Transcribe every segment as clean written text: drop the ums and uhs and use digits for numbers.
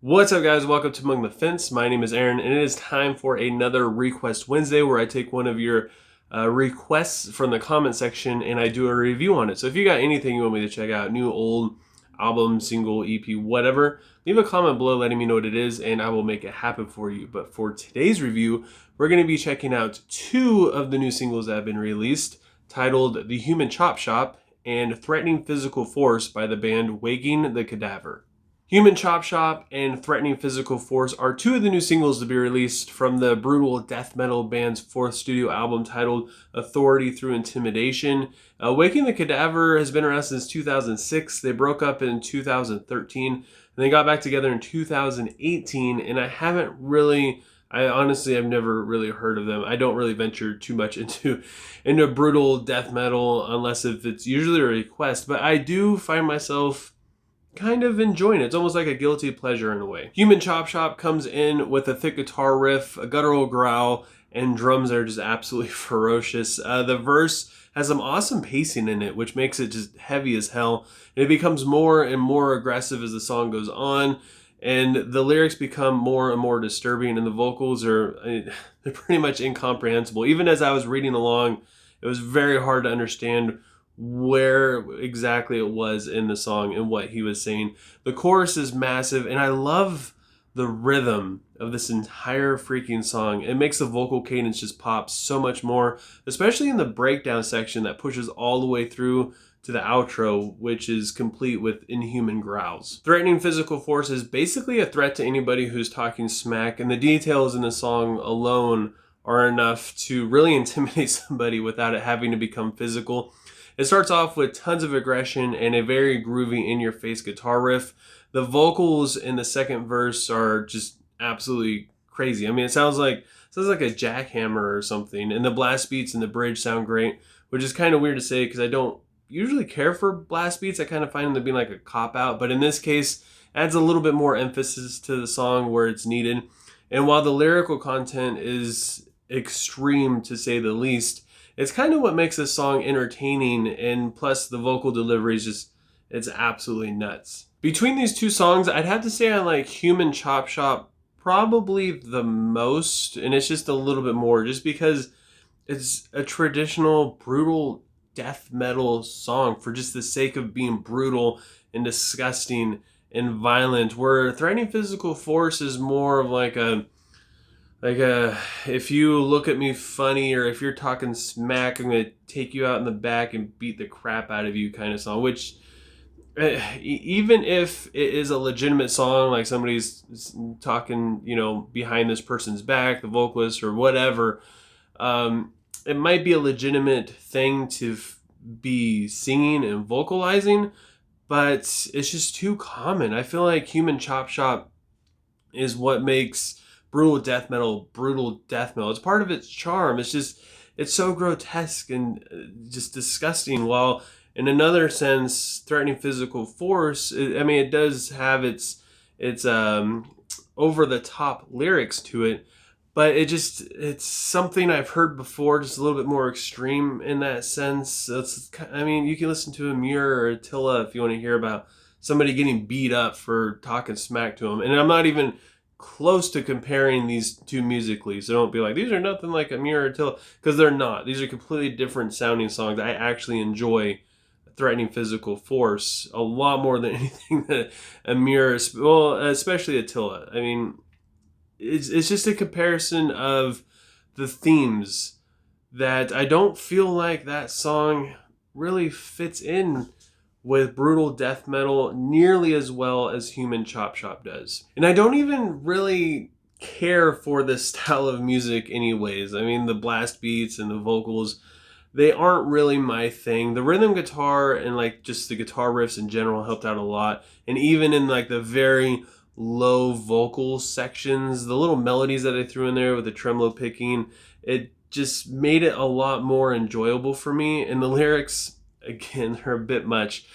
What's up, guys? Welcome to Among the Fence. My name is Aaron, and it is time for another Request Wednesday where I take one of your requests from the comment section and I do a review on it. So if you got anything you want me to check out, new, old, album, single, EP, whatever, leave a comment below letting me know what it is and I will make it happen for you. But for today's review, we're going to be checking out two of the new singles that have been released, titled The Human Chop Shop and Threatening Physical Force by the band Waking the Cadaver. Human Chop Shop and Threatening Physical Force are two of the new singles to be released from the brutal death metal band's fourth studio album titled Authority Through Intimidation. Waking the Cadaver has been around since 2006. They broke up in 2013 and they got back together in 2018, and I honestly have never really heard of them. I don't really venture too much into brutal death metal unless if it's usually a request, but I do find myself kind of enjoying it. It's almost like a guilty pleasure in a way. Human Chop Shop comes in with a thick guitar riff, a guttural growl, and drums that are just absolutely ferocious. The verse has some awesome pacing in it, which makes it just heavy as hell. And it becomes more and more aggressive as the song goes on. And the lyrics become more and more disturbing, and the vocals they're pretty much incomprehensible. Even as I was reading along, it was very hard to understand where exactly it was in the song and what he was saying. The chorus is massive, and I love the rhythm of this entire freaking song. It makes the vocal cadence just pop so much more, especially in the breakdown section that pushes all the way through to the outro, which is complete with inhuman growls. Threatening Physical Force is basically a threat to anybody who's talking smack, and the details in the song alone are enough to really intimidate somebody without it having to become physical. It starts off with tons of aggression and a very groovy in-your-face guitar riff. The vocals in the second verse are just absolutely crazy. I mean, it sounds like a jackhammer or something, and the blast beats and the bridge sound great, which is kind of weird to say because I don't usually care for blast beats. I kind of find them to be like a cop-out, but in this case, adds a little bit more emphasis to the song where it's needed. And while the lyrical content is extreme to say the least, it's kind of what makes this song entertaining, and plus the vocal delivery is it's absolutely nuts. Between these two songs, I'd have to say I like Human Chop Shop probably the most, and it's just a little bit more just because it's a traditional brutal death metal song for just the sake of being brutal and disgusting and violent, where Threatening Physical Force is more of like a if you look at me funny or if you're talking smack, I'm going to take you out in the back and beat the crap out of you kind of song, which even if it is a legitimate song, like somebody's talking, behind this person's back, the vocalist or whatever, it might be a legitimate thing to be singing and vocalizing, but it's just too common. I feel like Human Chop Shop is what makes brutal death metal. It's part of its charm. It's so grotesque and just disgusting. While in another sense, Threatening Physical Force, it does have its over the top lyrics to it, but it's something I've heard before, just a little bit more extreme in that sense. You can listen to Amir or Attila if you want to hear about somebody getting beat up for talking smack to them, and I'm not even close to comparing these two musically, so don't be like, these are nothing like Amir or Attila, because they're not. These are completely different sounding songs. I actually enjoy Threatening Physical Force a lot more than anything that Amir, especially Attila. It's just a comparison of the themes that I don't feel like that song really fits in with brutal death metal nearly as well as Human Chop Shop does. And I don't even really care for this style of music anyways. The blast beats and the vocals, they aren't really my thing. The rhythm guitar and just the guitar riffs in general helped out a lot. And even in the very low vocal sections, the little melodies that I threw in there with the tremolo picking, it just made it a lot more enjoyable for me. And the lyrics, again, they're a bit much,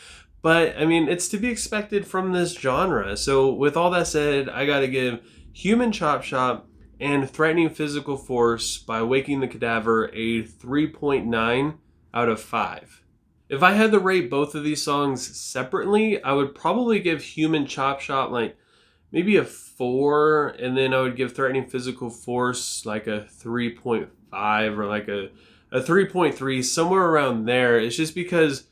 but it's to be expected from this genre. So with all that said, I gotta give Human Chop Shop and Threatening Physical Force by Waking the Cadaver a 3.9 out of 5. If I had to rate both of these songs separately, I would probably give Human Chop Shop maybe a 4, and then I would give Threatening Physical Force like a 3.5 or like a 3.3, somewhere around there. It's just because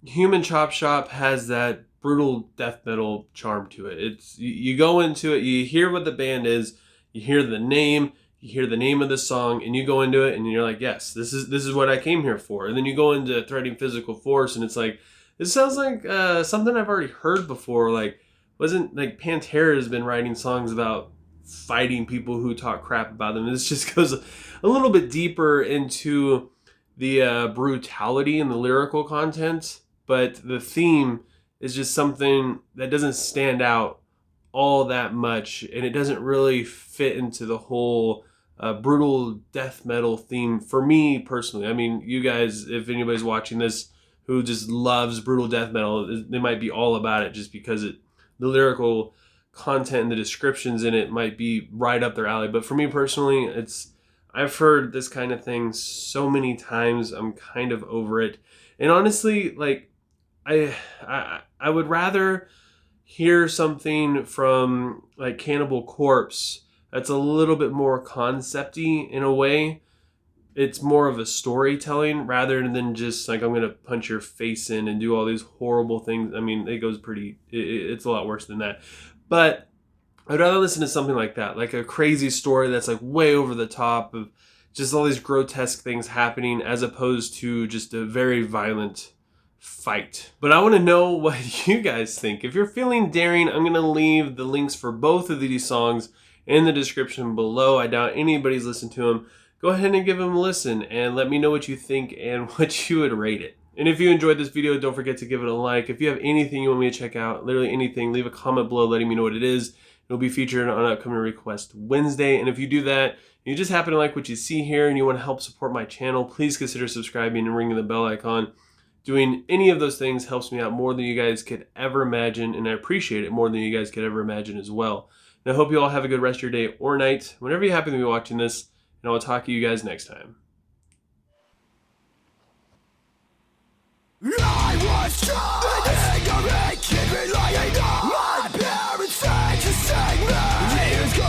Human Chop Shop has that brutal death metal charm to it. It's you go into it, you hear what the band is, you hear the name, you hear the name of the song, and you go into it and you're like, yes, this is what I came here for. And then you go into Threatening Physical Force and it's like, this sounds like something I've already heard before. Like, wasn't like Pantera has been writing songs about fighting people who talk crap about them. This just goes a little bit deeper into the brutality and the lyrical content, but the theme is just something that doesn't stand out all that much, and it doesn't really fit into the whole brutal death metal theme for me personally. I mean, you guys, if anybody's watching this who just loves brutal death metal, they might be all about it just because the lyrical content and the descriptions in it might be right up their alley. But for me personally, I've heard this kind of thing so many times. I'm kind of over it. And honestly, like I would rather hear something from like Cannibal Corpse that's a little bit more concept-y in a way. It's more of a storytelling rather than just like, I'm going to punch your face in and do all these horrible things. I mean, it's a lot worse than that. But I'd rather listen to something like that, like a crazy story that's like way over the top of just all these grotesque things happening, as opposed to just a very violent fight. But I want to know what you guys think. If you're feeling daring, I'm going to leave the links for both of these songs in the description below. I doubt anybody's listened to them. Go ahead and give them a listen and let me know what you think and what you would rate it. And if you enjoyed this video, don't forget to give it a like. If you have anything you want me to check out, literally anything, leave a comment below letting me know what it is. It'll be featured on upcoming Request Wednesday. And if you do that, you just happen to like what you see here and you want to help support my channel, please consider subscribing and ringing the bell icon. Doing any of those things helps me out more than you guys could ever imagine, and I appreciate it more than you guys could ever imagine as well. And I hope you all have a good rest of your day or night, whenever you happen to be watching this, and I will talk to you guys next time. I was trying an ignorant kid relying on my parents' said to save me.